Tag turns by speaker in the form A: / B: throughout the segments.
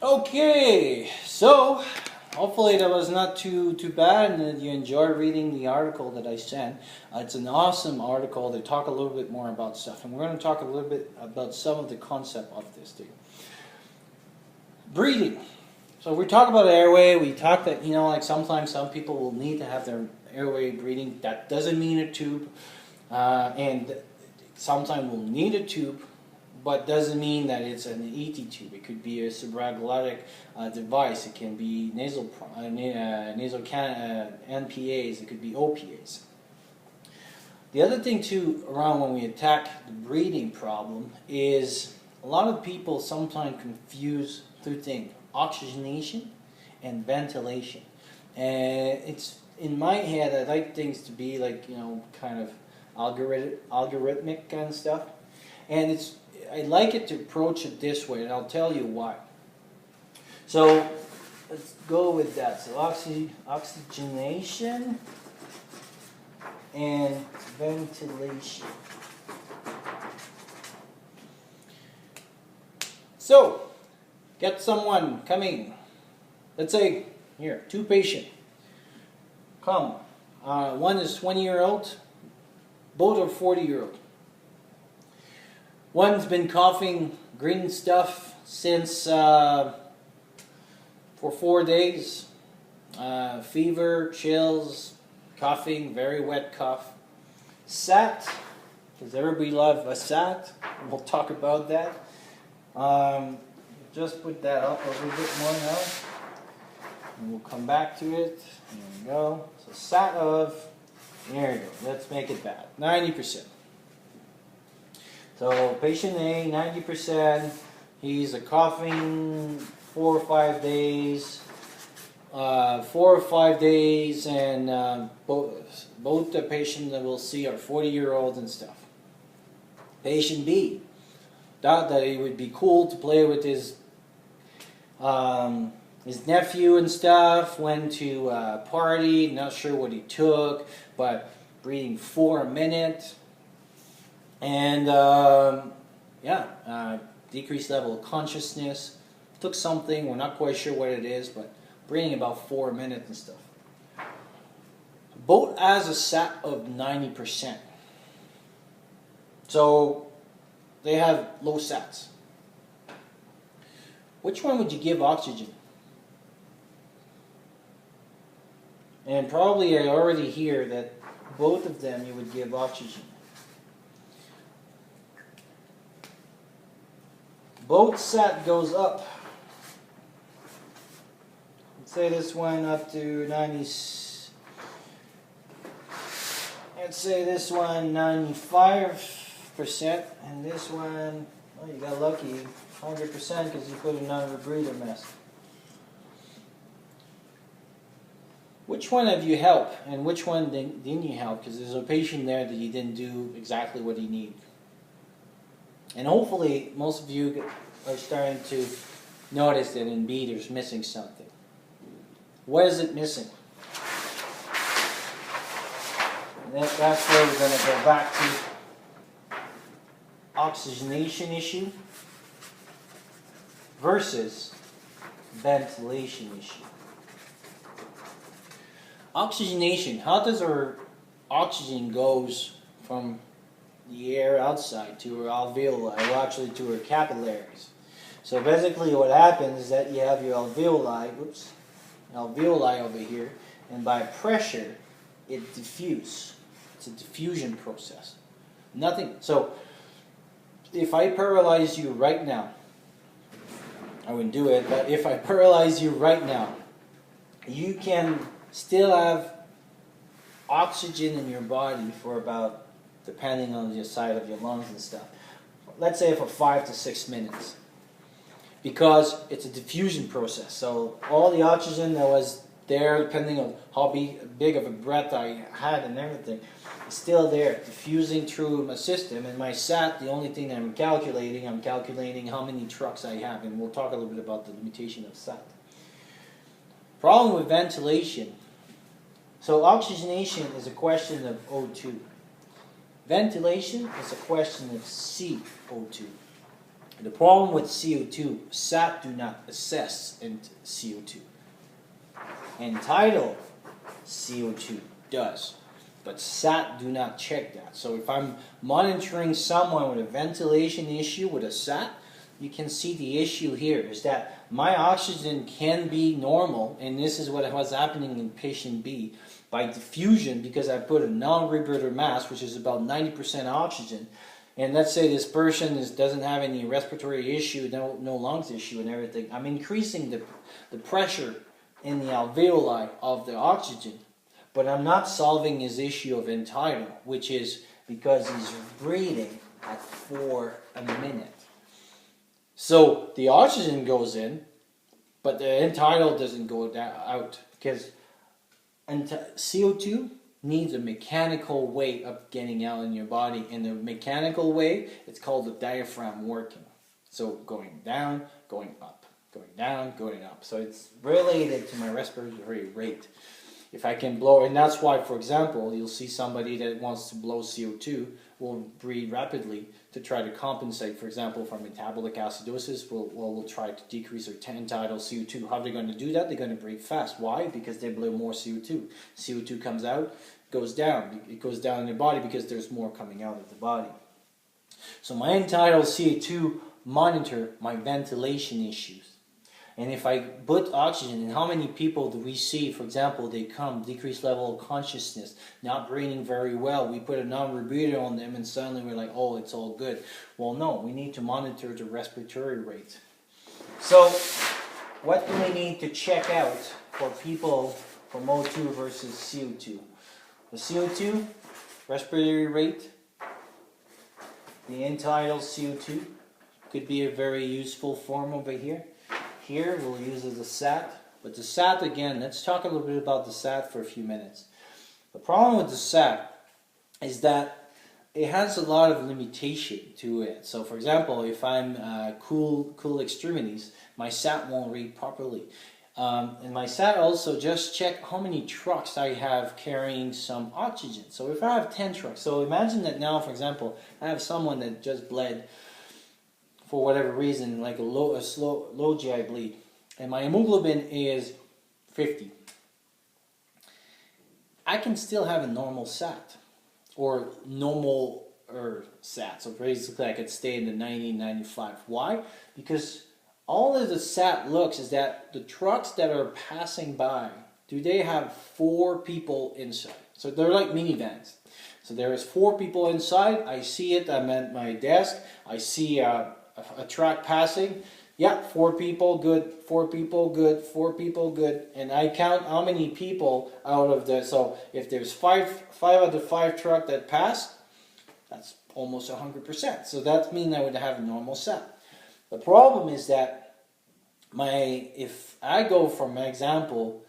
A: Okay, so hopefully that was not too bad and that you enjoyed reading the article that I sent. It's an awesome article. They talk a little bit more about stuff, and we're going to talk a little bit about some of the concept of this thing. Breathing. So we talk about airway. We talk that, like sometimes some people will need to have their airway breathing. That doesn't mean a tube, and sometimes we'll need a tube, but doesn't mean that it's an ET tube. It could be a supraglottic device. It can be nasal NPAs. It could be OPAs. The other thing too, around when we attack the breathing problem, is a lot of people sometimes confuse two things: oxygenation and ventilation. And it's in my head, I like things to be like kind of algorithmic kind of stuff, and I like it to approach it this way, and I'll tell you why. So let's go with that. So oxygenation and ventilation. So get someone coming. Let's say here, two patients come. One is 20-year-old. Both are 40-year-old. One's been coughing green stuff since for 4 days. Fever, chills, coughing, very wet cough. SAT, because everybody loves a SAT. We'll talk about that. Just put that up a little bit more now. And we'll come back to it. There we go. So SAT of, there we go. Let's make it bad. 90%. So patient A, 90%, he's coughing 4 or 5 days, and both the patients that we'll see are 40-year-olds and stuff. Patient B thought that it would be cool to play with his nephew and stuff, went to a party, not sure what he took, but breathing 4 a minute. And decreased level of consciousness. Took something, we're not quite sure what it is, but breathing about 4 a minute and stuff. Both has a SAT of 90%. So they have low SATs. Which one would you give oxygen? And probably I already hear that both of them you would give oxygen. Both SAT goes up. Let's say this one up to 90. Let's say this one 95%, and this one, well, you got lucky, 100% because you put another breather mask. Which one have you helped, and which one didn't you help? Because there's a patient there that you didn't do exactly what he needed. And hopefully, most of you are starting to notice that in B there's missing something. What is it missing? And that's where we're going to go back to oxygenation issue versus ventilation issue. Oxygenation, how does our oxygen goes from the air outside to our alveoli, or actually to our capillaries. So basically what happens is that you have your alveoli over here, and by pressure it diffuses. It's a diffusion process. Nothing. So if I paralyze you right now, I wouldn't do it, but if I paralyze you right now, you can still have oxygen in your body for about, depending on the side of your lungs and stuff, let's say for 5 to 6 minutes, because it's a diffusion process. So all the oxygen that was there, depending on how big of a breath I had and everything, is still there, diffusing through my system. And my SAT, the only thing that I'm calculating how many trucks I have, and we'll talk a little bit about the limitation of SAT. Problem with ventilation. So oxygenation is a question of O2. Ventilation is a question of CO2. The problem with CO2, SAT do not assess CO2. Entitled CO2 does, but SAT do not check that. So if I'm monitoring someone with a ventilation issue with a SAT, you can see the issue here is that my oxygen can be normal, and this is what was happening in patient B, by diffusion, because I put a non-rebreather mask, which is about 90% oxygen, and let's say this person doesn't have any respiratory issue, no lungs issue and everything. I'm increasing the pressure in the alveoli of the oxygen, but I'm not solving his issue of entitled, which is because he's breathing at 4 a minute. So the oxygen goes in, but the entitled doesn't go out, because CO2 needs a mechanical way of getting out in your body. And the mechanical way, it's called the diaphragm working. So going down, going up, going down, going up. So it's related to my respiratory rate. If I can blow, and that's why, for example, you'll see somebody that wants to blow CO2 will breathe rapidly to try to compensate, for example, for metabolic acidosis. We'll try to decrease their entitled CO2. How are they going to do that? They're going to breathe fast. Why? Because they blow more CO2. CO2 comes out, goes down. It goes down in their body because there's more coming out of the body. So my entitled CO2 monitor my ventilation issues. And if I put oxygen, and how many people do we see, for example, they come, decreased level of consciousness, not breathing very well, we put a non-rebreather on them and suddenly we're like, oh, it's all good. Well, no, we need to monitor the respiratory rate. So, what do we need to check out for people from O2 versus CO2? The CO2, respiratory rate, the entitled CO2 could be a very useful form over here. Here we'll use as a SAT, but the SAT again, let's talk a little bit about the SAT for a few minutes. The problem with the SAT is that it has a lot of limitation to it. So for example, if I'm cool extremities, my SAT won't read properly. And my SAT also just check how many trucks I have carrying some oxygen. So if I have 10 trucks, so imagine that now, for example, I have someone that just bled for whatever reason, like a low GI bleed, and my hemoglobin is 50. I can still have a normal SAT, or normal SAT. So basically I could stay in the 90, 95. Why? Because all of the SAT looks is that the trucks that are passing by, do they have 4 people inside? So they're like minivans. So there is 4 people inside. I see it. I'm at my desk. I see a truck passing. Yeah, 4 people, good. 4 people, good. 4 people, good. And I count how many people out of the. So if there's 5 of the 5 truck that pass, that's almost 100%. So that means I would have a normal SAT. The problem is that if I go from my example,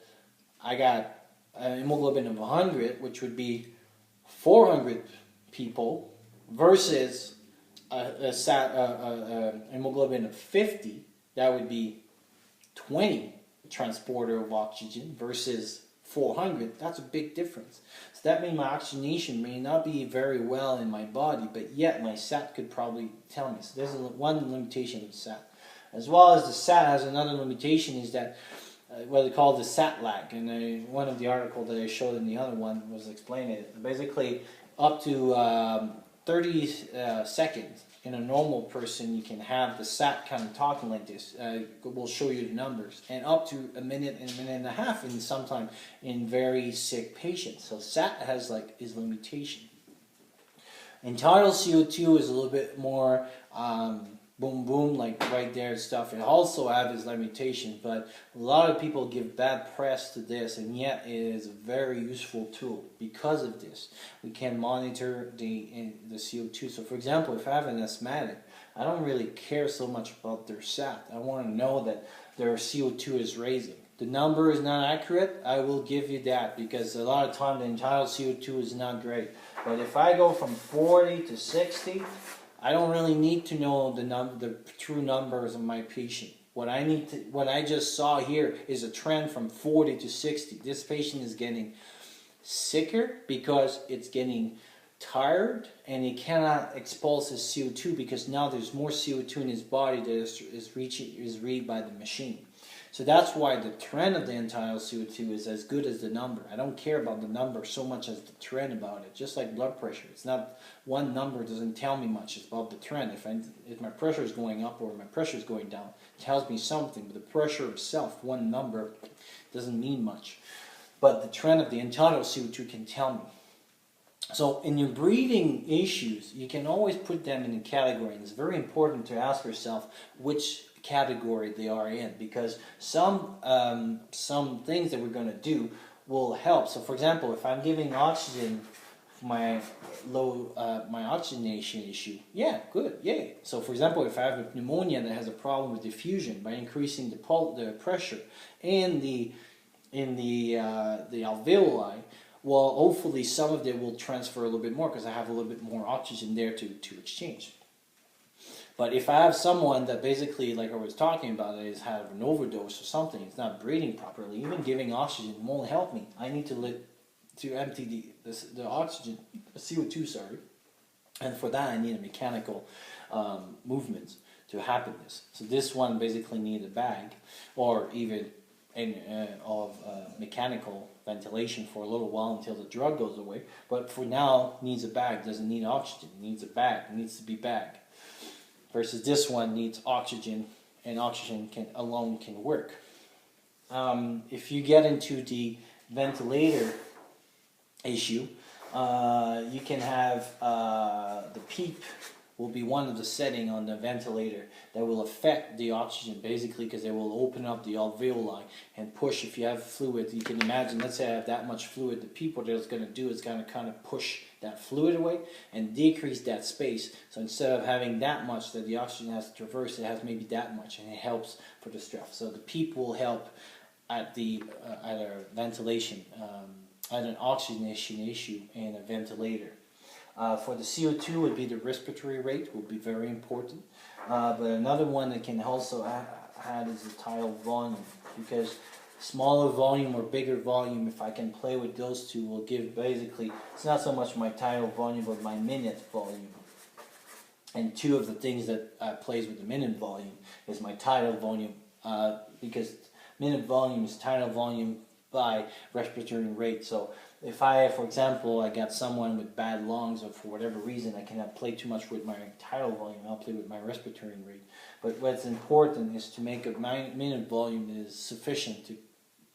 A: I got a hemoglobin of 100, which would be 400 people, versus a hemoglobin of 50, that would be 20 transporter of oxygen versus 400. That's a big difference. So that means my oxygenation may not be very well in my body, but yet my SAT could probably tell me. So there's one limitation of the SAT. As well as the SAT has another limitation is that what they call the SAT lag. And one of the articles that I showed in the other one was explaining it. Basically, up to 30 seconds in a normal person, you can have the SAT kind of talking like this. We'll show you the numbers. And up to a minute and a half in sometimes in very sick patients. So SAT has his limitation. Entitled CO2 is a little bit more boom boom, like right there stuff. It also has its limitations, but a lot of people give bad press to this, and yet it is a very useful tool because of this. We can monitor the CO2. So for example, if I have an asthmatic, I don't really care so much about their SAT. I want to know that their CO2 is raising. The number is not accurate, I will give you that, because a lot of time the entitled CO2 is not great. But if I go from 40 to 60, I don't really need to know the true numbers of my patient. What I just saw here is a trend from 40 to 60. This patient is getting sicker because it's getting tired and he cannot expose his CO2 because now there's more CO2 in his body that is read by the machine. So that's why the trend of the end-tidal CO2 is as good as the number. I don't care about the number so much as the trend about it. Just like blood pressure, it's not one number doesn't tell me much. It's about the trend. If my pressure is going up or my pressure is going down, it tells me something. But the pressure itself, one number, doesn't mean much. But the trend of the end-tidal CO2 can tell me. So in your breathing issues, you can always put them in a category. And it's very important to ask yourself which category they are in, because some things that we're going to do will help. So for example, if I'm giving oxygen for my my oxygenation issue, yeah, good, yay. So for example, if I have a pneumonia that has a problem with diffusion, by increasing the pressure in the alveoli, well, hopefully some of it will transfer a little bit more because I have a little bit more oxygen there to exchange. But if I have someone that basically, like I was talking about, is have an overdose or something, it's not breathing properly, even giving oxygen won't help me. I need to empty the oxygen, the CO2, sorry. And for that, I need a mechanical movement to happen this. So this one basically needs a bag, or even mechanical ventilation for a little while until the drug goes away. But for now, needs a bag, doesn't need oxygen, needs a bag, needs to be bagged. Versus this one needs oxygen, and oxygen alone can work. If you get into the ventilator issue, you can have the PEEP will be one of the setting on the ventilator that will affect the oxygen, basically because it will open up the alveoli and push. If you have fluid, you can imagine, let's say I have that much fluid, the PEEP, what it's going to do is going to kind of push that fluid away and decrease that space. So instead of having that much that the oxygen has to traverse, it has maybe that much, and it helps for the stress. So the PEEP will help at a ventilation, at an oxygenation issue in a ventilator. For the CO2 would be the respiratory rate, will be very important. But another one that can also add is the tidal volume, because smaller volume or bigger volume, if I can play with those two, will give basically, it's not so much my tidal volume but my minute volume. And two of the things that plays with the minute volume is my tidal volume, because minute volume is tidal volume by respiratory rate. So if for example, I got someone with bad lungs, or for whatever reason I cannot play too much with my tidal volume, I'll play with my respiratory rate. But what's important is to make a minute volume that is sufficient to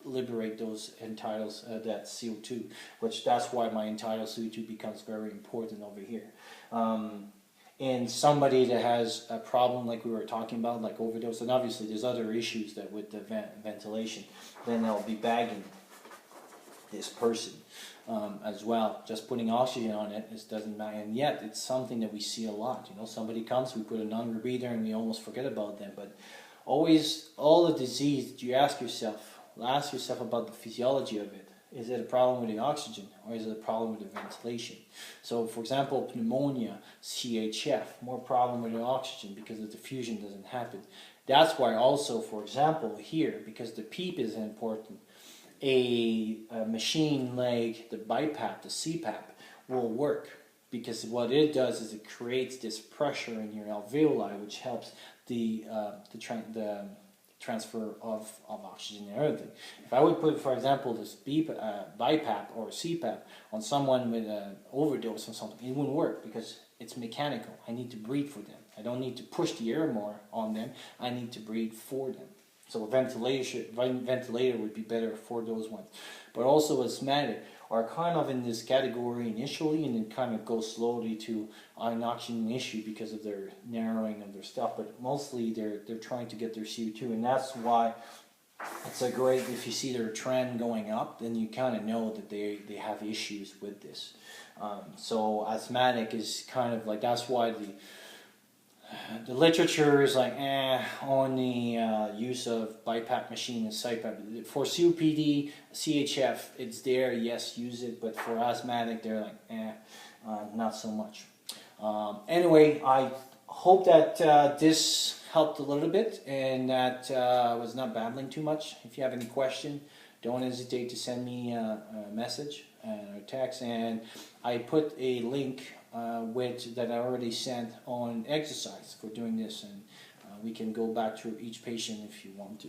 A: liberate those end-tidals, that CO2, which that's why my end-tidal CO2 becomes very important over here. And somebody that has a problem like we were talking about, like overdose, and obviously there's other issues that with the ventilation, then I'll be bagging this person as well. Just putting oxygen on it, doesn't matter, and yet it's something that we see a lot. You know, somebody comes, we put a non-rebreather and we almost forget about them. But always, all the disease, you ask yourself about the physiology of it. Is it a problem with the oxygen, or is it a problem with the ventilation? So for example, pneumonia, CHF, more problem with the oxygen because the diffusion doesn't happen. That's why also, for example, here, because the PEEP is important, a machine like the BiPAP, the CPAP, will work, because what it does is it creates this pressure in your alveoli, which helps the transfer of oxygen and everything. If I would put, for example, this BiPAP or CPAP on someone with an overdose or something, it wouldn't work because it's mechanical. I need to breathe for them. I don't need to push the air more on them. I need to breathe for them. So a ventilator would be better for those ones. But also asthmatic are kind of in this category initially, and then kind of go slowly to an oxygen issue because of their narrowing of their stuff. But mostly they're trying to get their CO2, and that's why it's a great, if you see their trend going up, then you kind of know that they have issues with this. So asthmatic is kind of like, that's why the literature is like, on the use of BiPAP machine and CPAP. For COPD, CHF, it's there, yes, use it, but for asthmatic, they're like, not so much. Anyway, I hope that this helped a little bit, and that I was not babbling too much. If you have any question, don't hesitate to send me a message or text, and I put a link that I already sent on exercise for doing this, and we can go back to each patient if you want to.